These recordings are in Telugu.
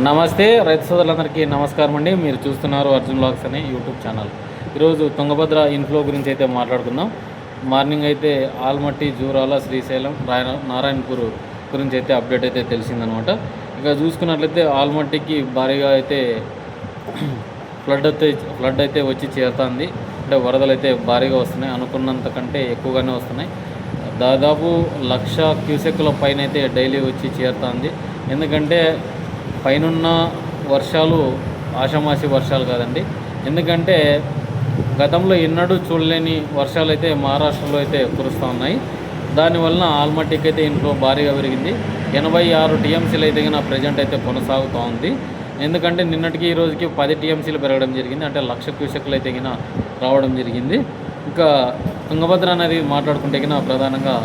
నమస్తే రైతు సోదరులందరికీ నమస్కారం అండి. మీరు చూస్తున్నారు అర్జున్ బ్లాగ్స్ అనే యూట్యూబ్ ఛానల్. ఈరోజు తుంగభద్ర ఇన్ఫ్లో గురించి అయితే మాట్లాడుకుందాం. మార్నింగ్ అయితే ఆల్మట్టి, జూరాల, శ్రీశైలం, నారాయణపూర్ గురించి అయితే అప్డేట్ అయితే తెలిసిందనమాట. ఇక చూసుకున్నట్లయితే ఆల్మట్టికి భారీగా అయితే ఫ్లడ్ అయితే వచ్చి చేరుతుంది. అంటే వరదలు అయితే భారీగా వస్తున్నాయి, అనుకున్నంత కంటే ఎక్కువగానే వస్తున్నాయి. దాదాపు 1,00,000 క్యూసెక్ల పైన అయితే డైలీ వచ్చి చేరుతుంది. ఎందుకంటే పైనున్న వర్షాలు ఆషామాషి వర్షాలు కాదండి. ఎందుకంటే గతంలో ఎన్నడూ చూడలేని వర్షాలు అయితే మహారాష్ట్రలో అయితే కురుస్తూ ఉన్నాయి. దానివలన ఆల్మట్టికి అయితే ఇంట్లో భారీగా పెరిగింది. 86 టీఎంసీలు అయితే ప్రజెంట్ అయితే కొనసాగుతూ ఉంది. ఎందుకంటే నిన్నటికి ఈ రోజుకి 10 టీఎంసీలు పెరగడం జరిగింది. అంటే 1,00,000 క్యూసెక్లు అయితే రావడం జరిగింది. ఇంకా తుంగభద్ర నది మాట్లాడుకుంటే ప్రధానంగా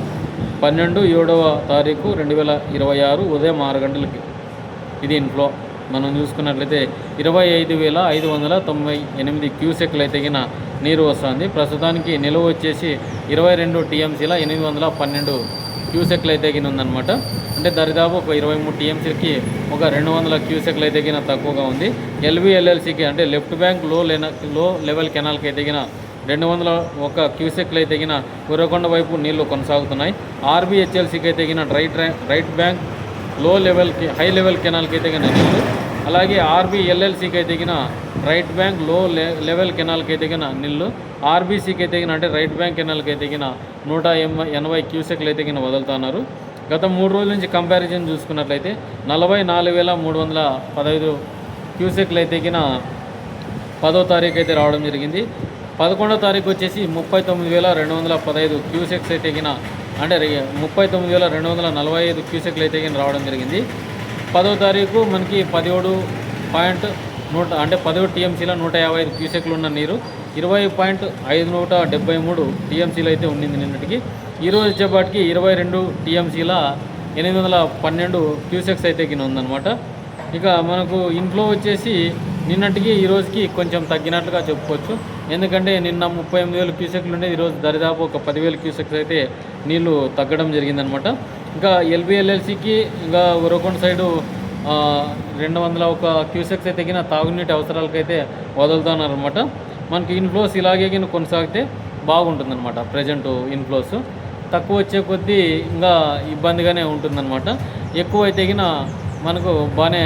12/7 తారీఖు 2026 ఉదయం 6 గంటలకి ఇది ఇన్ఫ్లో మనం చూసుకున్నట్లయితే 25,598 క్యూసెక్లు అయితే నీరు వస్తుంది. ప్రస్తుతానికి నిలువ వచ్చేసి 22 టీఎంసీల 812 క్యూసెక్లు అయితే ఉందన్నమాట. అంటే దరిదాపు ఒక 23 టీఎంసీలకి ఒక 200 క్యూసెక్లు అయితే తక్కువగా ఉంది. LVLLCకి అంటే లెఫ్ట్ బ్యాంక్ లో లెవెల్ కెనాల్కి అయితే 201 క్యూసెక్లు అయితే ఉరవకొండ వైపు నీళ్లు కొనసాగుతున్నాయి. RBHLCకి అయితే రైట్ బ్యాంక్ హై లెవెల్ కెనాల్కి అయితే నీళ్లు, అలాగే RBLLCకి అయితే రైట్ బ్యాంక్ లెవెల్ కెనాల్కి అయితే నీళ్లు, RBCకి అయితే అంటే రైట్ బ్యాంక్ కెనాల్కి అయితే 180 క్యూసెక్లు అయితే వదులుతున్నారు. గత 3 రోజుల నుంచి కంపారిజన్ చూసుకున్నట్లయితే 44,315 క్యూసెక్లు అయితే 10వ తారీఖు అయితే రావడం జరిగింది. 11వ తారీఖు వచ్చేసి 39,215 క్యూసెక్స్ అయితే అంటే 39,245 క్యూసెక్లు అయితే రావడం జరిగింది. 10వ తారీఖు మనకి 17 టీఎంసీల 155 క్యూసెక్లు ఉన్న నీరు 20.573 టీఎంసీలు అయితే ఉండింది నిన్నటికి. ఈరోజు వచ్చేపాటికి 22 టీఎంసీల 812 క్యూసెక్స్ అయితే ఉందన్నమాట. ఇక మనకు ఇన్ఫ్లో వచ్చేసి నిన్నటికి ఈ రోజుకి కొంచెం తగ్గినట్లుగా చెప్పుకోవచ్చు. ఎందుకంటే నిన్న 38,000 క్యూసెక్లు ఉండేది, ఈరోజు దరిదాపు ఒక 10,000 క్యూసెక్స్ అయితే నీళ్లు తగ్గడం జరిగిందనమాట. ఇంకా LVLLCకి ఇంకా ఉరవకొండ సైడు 201 క్యూసెక్స్ అయితే తాగునీటి అవసరాలకైతే వదులుతున్నారనమాట. మనకి ఇన్ఫ్లోస్ ఇలాగే కొనసాగితే బాగుంటుందన్నమాట. ప్రజెంట్ ఇన్ఫ్లోస్ తక్కువ వచ్చే కొద్దీ ఇంకా ఇబ్బందిగానే ఉంటుందన్నమాట. ఎక్కువ అయితే మనకు బాగానే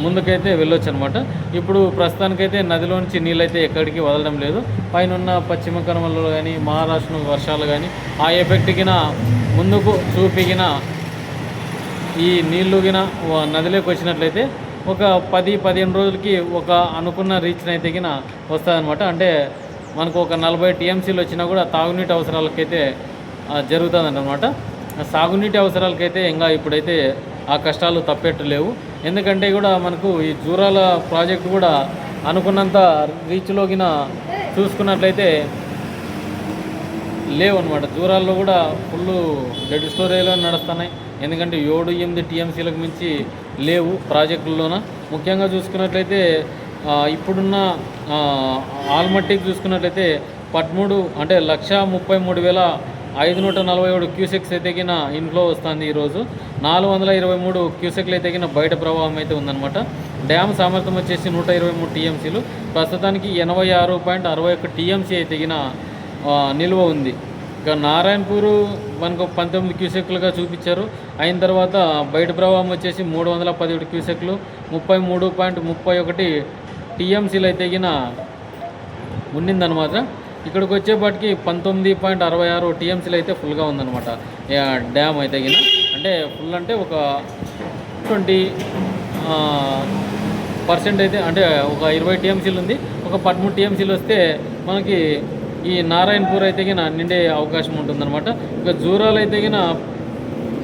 ముందుకైతే వెళ్ళొచ్చు అనమాట. ఇప్పుడు ప్రస్తుతానికైతే నదిలోంచి నీళ్ళైతే ఎక్కడికి వదలడం లేదు. పైన పశ్చిమ కనుమలలో కానీ మహారాష్ట్ర వర్షాలు కానీ ఆ ఎఫెక్ట్ ముందుకు చూపిగిన ఈ నీళ్లు నదిలోకి వచ్చినట్లయితే ఒక 10-15 రోజులకి ఒక అనుకున్న రీచ్ని అయితే వస్తుందన్నమాట. అంటే మనకు ఒక 40 టీఎంసీలు వచ్చినా కూడా తాగునీటి అవసరాలకైతే జరుగుతుందన్నమాట. సాగునీటి అవసరాలకైతే ఇంకా ఇప్పుడైతే ఆ కష్టాలు తప్పేట్టు లేవు. ఎందుకంటే కూడా మనకు ఈ జూరాల ప్రాజెక్టు కూడా అనుకున్నంత రీచ్లో చూసుకున్నట్లయితే లేవు అనమాట. జూరాల్లో కూడా ఫుల్ డెడ్ స్టోరేజ్లో నడుస్తున్నాయి. ఎందుకంటే 7-8 టీఎంసీలకు మించి లేవు ప్రాజెక్టుల్లోన. ముఖ్యంగా చూసుకున్నట్లయితే ఇప్పుడున్న ఆల్మట్టికి చూసుకున్నట్లయితే 13 అంటే 1,33,547 క్యూసెక్స్ అయితే ఇన్ఫ్లో వస్తుంది. ఈరోజు 423 క్యూసెక్లు అయితే బయట ప్రవాహం అయితే ఉందన్నమాట. డ్యామ్ సామర్థ్యం వచ్చేసి 123 టీఎంసీలు. ప్రస్తుతానికి 86.61 టీఎంసీ అయితే నిల్వ ఉంది. ఇక నారాయణపూర్ మనకు 19 క్యూసెక్లుగా చూపించారు. అయిన తర్వాత బయట ప్రవాహం వచ్చేసి 317 క్యూసెక్లు 33.31 టీఎంసీలు అయితే ఉండిందనమాట. ఇక్కడికి వచ్చేపాటికి 19.66 టీఎంసీలు అయితే ఫుల్గా ఉందన్నమాట డ్యామ్ అయితే అంటే ఫుల్ అంటే ఒక 20% అయితే అంటే ఒక 20 టీఎంసీలు ఉంది. ఒక 13 టీఎంసీలు వస్తే మనకి ఈ నారాయణపూర్ అయితే నిండే అవకాశం ఉంటుందన్నమాట. ఇక జూరాలు అయితే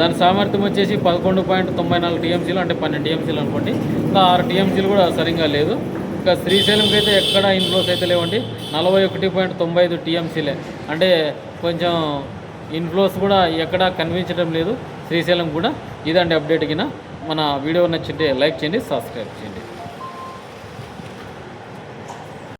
దాని సామర్థ్యం వచ్చేసి 11.94 టీఎంసీలు అంటే 12 టీఎంసీలు అనుకోండి. ఇంకా 6 టీఎంసీలు కూడా సరిగ్గా లేదు. ఇంకా శ్రీశైలంకి అయితే ఎక్కడ ఇన్ఫ్లోస్ అయితే లేవండి, 41.95 టీఎంసీలే. అంటే కొంచెం ఇన్ఫ్లోస్ కూడా ఎక్కడా కనిపించడం లేదు శ్రీశైలం కూడా. ఇదండి అప్డేట్ మన వీడియో నచ్చితే లైక్ చేయండి, సబ్స్క్రైబ్ చేయండి.